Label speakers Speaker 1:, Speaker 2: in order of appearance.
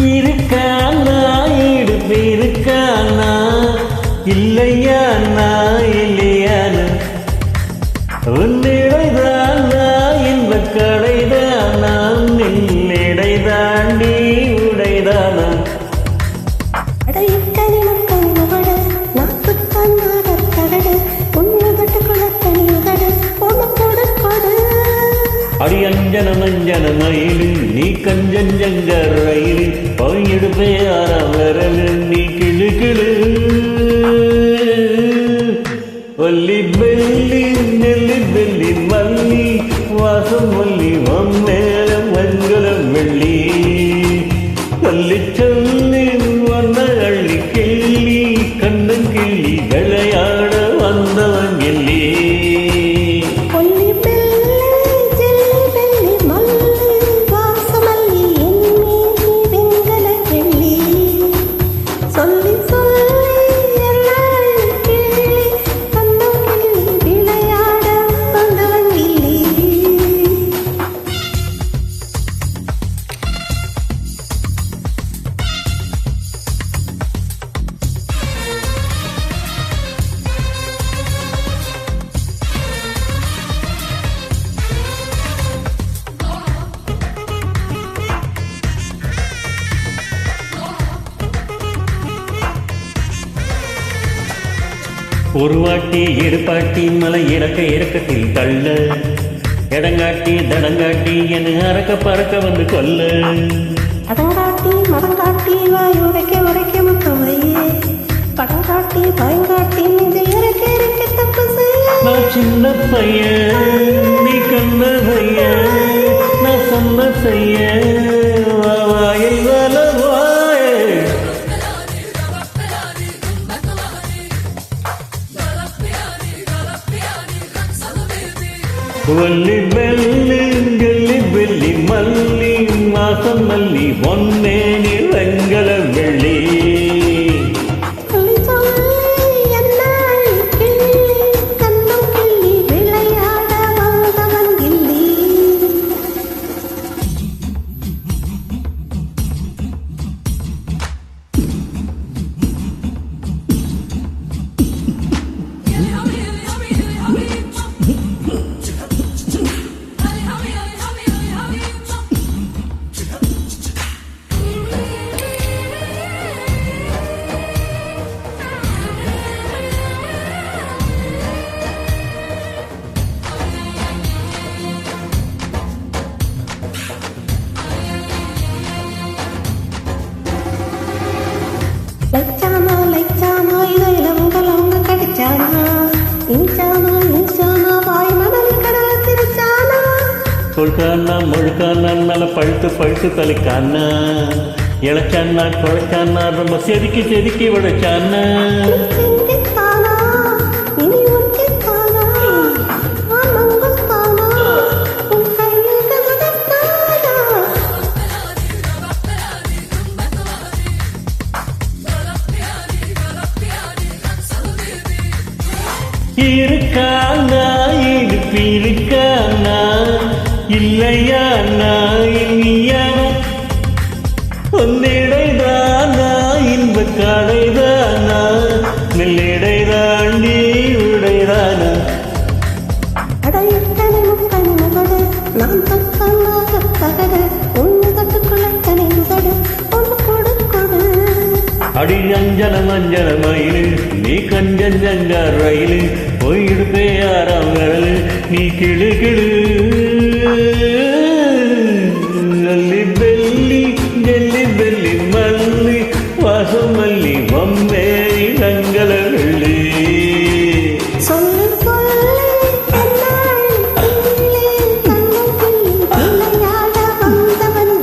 Speaker 1: இருக்கானா இடுப்பு இருக்கானா இல்லையானா இல்லையானா உன்னிடைதானா இன்ப கடைதானா நின்னிடை தாண்டி உடைதானா அடி அஞ்சன மஞ்சன மயிலு நீ கஞ்சஞ்சங்க ரயிலு பயிடுப்பே ஆறாம் வரலு நீ கிளு கிளு வள்ளி பெல்லி நெல்லி பெல்லி மல்லி வாசம் வள்ளி வம்மேல மஞ்சளம் வெள்ளி சொல்லி சொல்லி வந்த அள்ளி கிள்ளி கண்ணன் கிள்ளி விளையாட வந்தவன் எல்லி ஒரு வாட்டி எடுப்பாட்டி மலை இறக்க இறக்கத்தில் தள்ள இடங்காட்டி தடங்காட்டி என அறக்க பறக்க வந்து கொல்ல
Speaker 2: அடங்காட்டி மடங்காட்டி வாய் உரைக்க உரைக்க முத்தவையே படங்காட்டி பயங்காட்டி நெஞ்சில் இறக்க இறக்க தப்பு செய்ய
Speaker 1: நான் சின்ன பையன் நீ கண்ண பையன் நான் சொன்ன செய்ய வாயில் வலவாய வள்ளி வெள்ளி கெல்லி வெள்ளி மல்லி மாசம் மல்லி பொன்னேனி வெங்கல வெள்ளி
Speaker 2: லச்சானா லச்சானா இதையிலம் கலங்க கடிச்சானா இன்சானா இன்சானா வாய் மணல் கடல திருச்சானா
Speaker 1: கொள்கானா முழுக்கானா நல்ல பழுத்து பழுத்து தலைக்கானா இழைச்சானா குழைச்சானா ரொம்ப செதுக்கி செதுக்கி விடைச்சானா இருக்கானா இடுப்பு இருக்கானா இல்லையானா இல்லையானா ஒன்னிடைதானா இன்ப கடைதானா நெல்லிடை தாண்டி உடைதானா
Speaker 2: அடையத்தனை முக்கணி முகடு நான் தக்கமாக தகடு ஒன்று கட்டுக்குள்ள தனி முகடு ஒன்று கொடு கொடு
Speaker 1: அடி அஞ்சன மஞ்சன மயிலு நீ கஞ்சஞ்சங்க ரயிலு போயிடுப்பே ஆறாம் விரலு நீ கிளு கிளு நல்லி பெல்லி நெல்லி பெல்லி மல்லி வாசம் மல்லி வம்மேரி வெங்கல வெள்ளி
Speaker 2: சொல்லு சொல்லு விளையாட வந்தவன்